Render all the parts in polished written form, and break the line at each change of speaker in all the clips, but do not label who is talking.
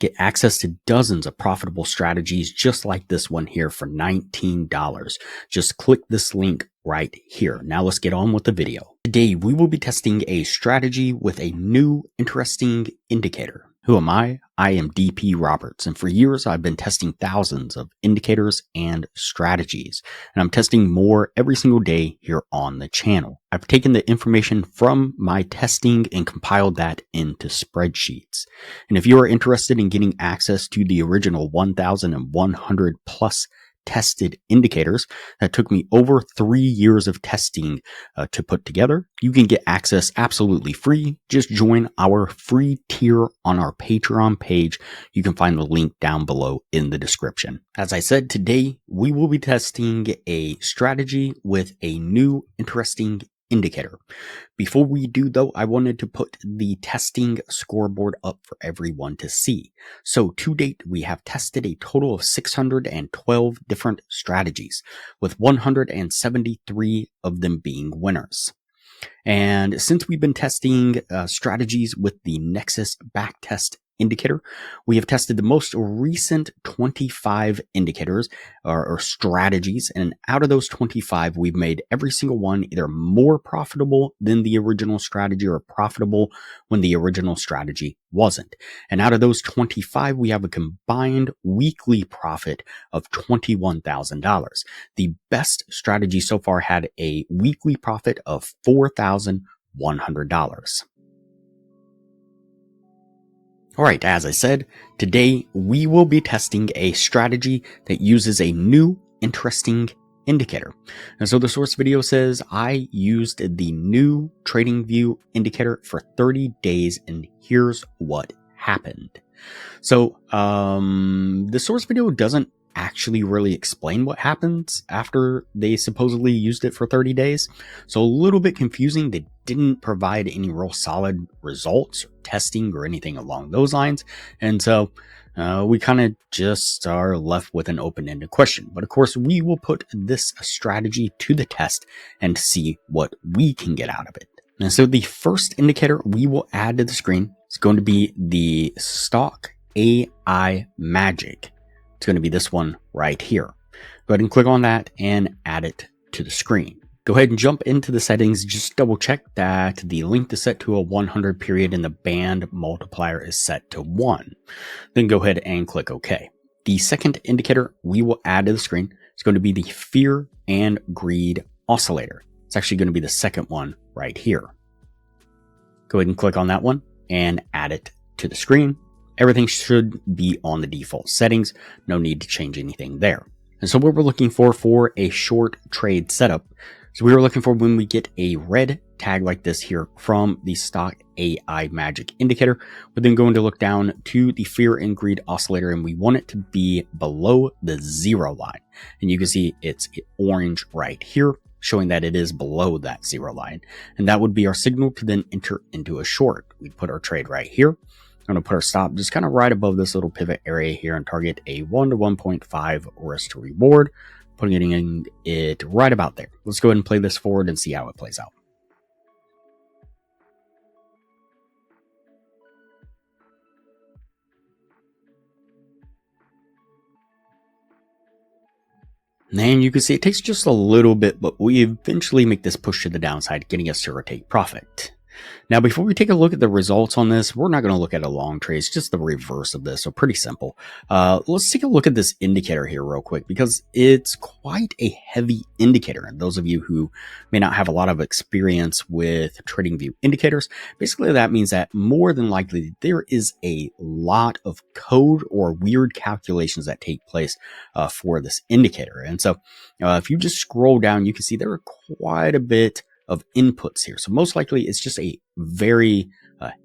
Get access to dozens of profitable strategies just like this one here for $19. Just click this link right here. Now let's get on with the video. Today we will be testing a strategy with a new interesting indicator. Who am I? I am DP Roberts, and for years I've been testing thousands of indicators and strategies, and I'm testing more every single day here on the channel. I've taken the information from my testing and compiled that into spreadsheets. And if you are interested in getting access to the original 1,100 plus tested indicators that took me over 3 years of testing to put together, you can get access absolutely free. Just join our free tier on our Patreon page. You can find the link down below in the description. As I said, today we will be testing a strategy with a new interesting indicator. Before we do though, I wanted to put the testing scoreboard up for everyone to see. So to date, we have tested a total of 612 different strategies, with 173 of them being winners. And since we've been testing strategies with the Nexus backtest indicator, we have tested the most recent 25 indicators or strategies, and out of those 25 we've made every single one either more profitable than the original strategy or profitable when the original strategy wasn't. And out of those 25 we have a combined weekly profit of $21,000. The best strategy so far had a weekly profit of $4,100. Alright, as I said, today we will be testing a strategy that uses a new interesting indicator. And so the source video says I used the new TradingView indicator for 30 days and here's what happened. So the source video doesn't actually really explain what happens after they supposedly used it for 30 days. So a little bit confusing. They didn't provide any real solid results, or testing, or anything along those lines. And so we kind of just are left with an open-ended question. But of course, we will put this strategy to the test and see what we can get out of it. And so the first indicator we will add to the screen is going to be the stock AI magic. It's going to be this one right here. Go ahead and click on that and add it to the screen. Go ahead and jump into the settings. Just double check that the length is set to a 100 period and the band multiplier is set to 1. Then go ahead and click OK. The second indicator we will add to the screen is going to be the fear and greed oscillator. It's actually going to be the second one right here. Go ahead and click on that one and add it to the screen. Everything should be on the default settings. No need to change anything there. And so what we're looking for a short trade setup. So we were looking for when we get a red tag like this here from the stock AI magic indicator, we're then going to look down to the fear and greed oscillator and we want it to be below the 0 line. And you can see it's orange right here, showing that it is below that 0 line. And that would be our signal to then enter into a short. We put our trade right here. I'm going to put our stop just kind of right above this little pivot area here and target a 1 to 1.5 risk to reward, putting it right about there. Let's go ahead and play this forward and see how it plays out. And you can see it takes just a little bit, but we eventually make this push to the downside, getting us to rotate profit. Now, before we take a look at the results on this, we're not going to look at a long trade. It's just the reverse of this, so pretty simple. Let's take a look at this indicator here real quick because it's quite a heavy indicator. And those of you who may not have a lot of experience with TradingView indicators, basically that means that more than likely there is a lot of code or weird calculations that take place for this indicator. And so if you just scroll down, you can see there are quite a bit of inputs here. So most likely it's just a very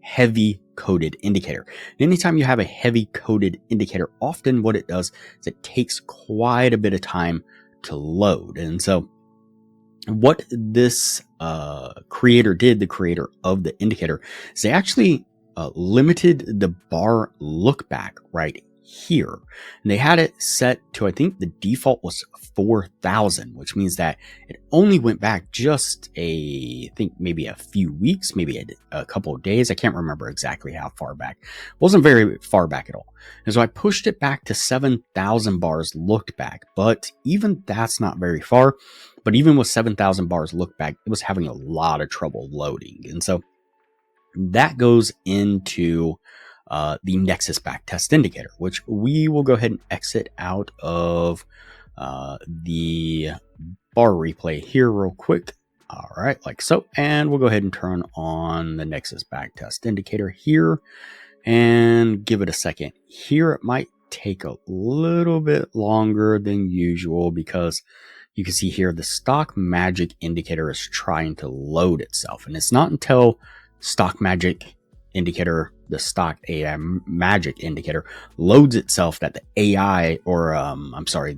heavy coded indicator. And anytime you have a heavy coded indicator, often what it does is it takes quite a bit of time to load. And so what this creator did, the creator of the indicator, is they actually limited the bar look back right here. And they had it set to, I think the default was 4,000, which means that it only went back just I think maybe a few weeks, maybe a couple of days. I can't remember exactly how far back. It wasn't very far back at all. And so I pushed it back to 7,000 bars looked back, but even that's not very far. But even with 7,000 bars looked back, it was having a lot of trouble loading. And so that goes into the Nexus backtest indicator, which we will go ahead and exit out of the bar replay here real quick. All right, like so. And we'll go ahead and turn on the Nexus backtest indicator here and give it a second. Here it might take a little bit longer than usual because you can see here the stock magic indicator is trying to load itself. And it's not until stock magic indicator, the stock AI magic indicator, loads itself that the AI or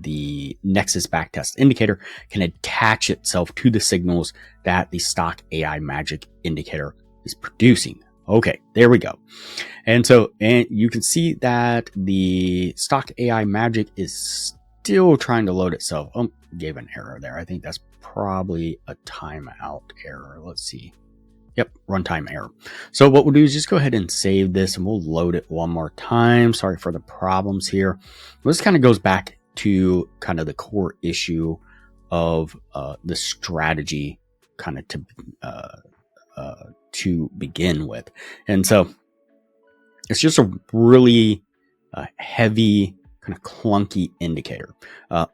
the Nexus backtest indicator can attach itself to the signals that the stock AI magic indicator is producing. Okay, there we go. And you can see that the stock AI magic is still trying to load itself. Oh, gave an error there. I think that's probably a timeout error. Let's see. Yep, runtime error. So what we'll do is just go ahead and save this and we'll load it one more time. Sorry for the problems here. This kind of goes back to kind of the core issue of the strategy kind of to begin with. And so it's just a really heavy, kind of clunky indicator,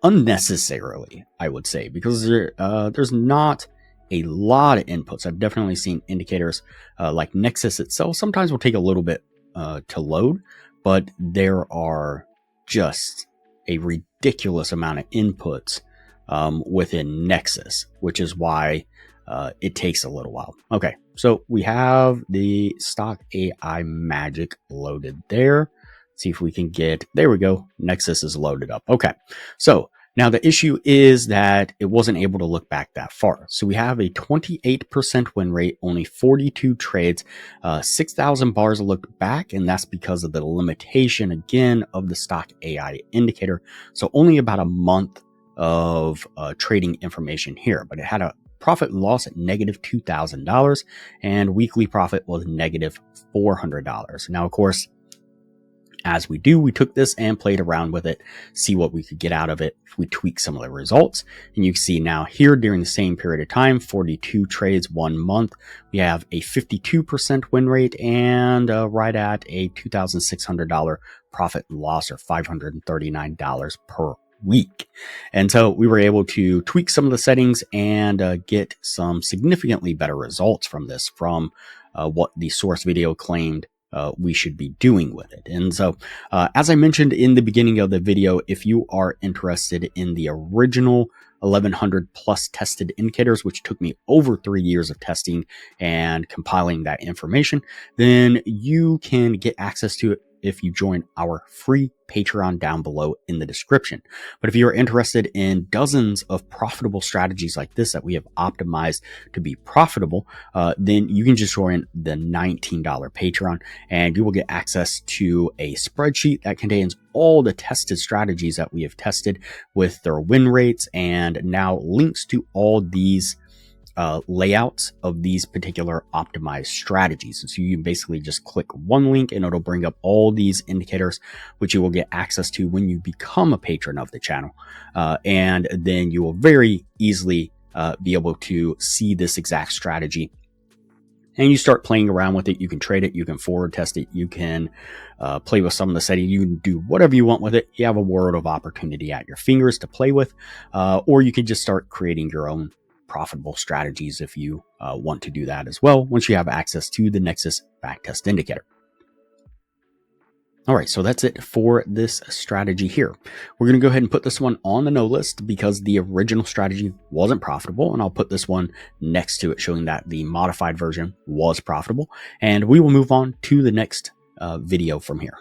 unnecessarily, I would say, because there's not a lot of inputs. I've definitely seen indicators like Nexus itself sometimes will take a little bit to load, but there are just a ridiculous amount of inputs within Nexus, which is why it takes a little while. Okay, so we have the stock AI magic loaded there. See if we can get, there we go. Nexus is loaded up. Okay, so now the issue is that it wasn't able to look back that far. So we have a 28% win rate, only 42 trades, 6,000 bars looked back, and that's because of the limitation again of the stock AI indicator. So only about a month of trading information here, but it had a profit and loss at negative $2,000 and weekly profit was negative $400. Now, of course, as we do, we took this and played around with it, see what we could get out of it. We tweak some of the results, and you can see now here during the same period of time, 42 trades, 1 month, we have a 52% win rate and right at a $2,600 profit and loss, or $539 per week. And so we were able to tweak some of the settings and get some significantly better results from this, from what the source video claimed we should be doing with it. And so, as I mentioned in the beginning of the video, if you are interested in the original 1100 plus tested indicators, which took me over 3 years of testing and compiling that information, then you can get access to it if you join our free Patreon down below in the description. But if you're interested in dozens of profitable strategies like this that we have optimized to be profitable, then you can just join the $19 Patreon and you will get access to a spreadsheet that contains all the tested strategies that we have tested with their win rates, and now links to all these layouts of these particular optimized strategies. And so you can basically just click one link and it'll bring up all these indicators, which you will get access to when you become a patron of the channel. And then you will very easily be able to see this exact strategy. And you start playing around with it. You can trade it. You can forward test it. You can play with some of the settings. You can do whatever you want with it. You have a world of opportunity at your fingers to play with. Or you can just start creating your own profitable strategies if you want to do that as well, once you have access to the Nexus backtest indicator. All right, so that's it for this strategy here. We're going to go ahead and put this one on the no list because the original strategy wasn't profitable, and I'll put this one next to it showing that the modified version was profitable, and we will move on to the next video from here.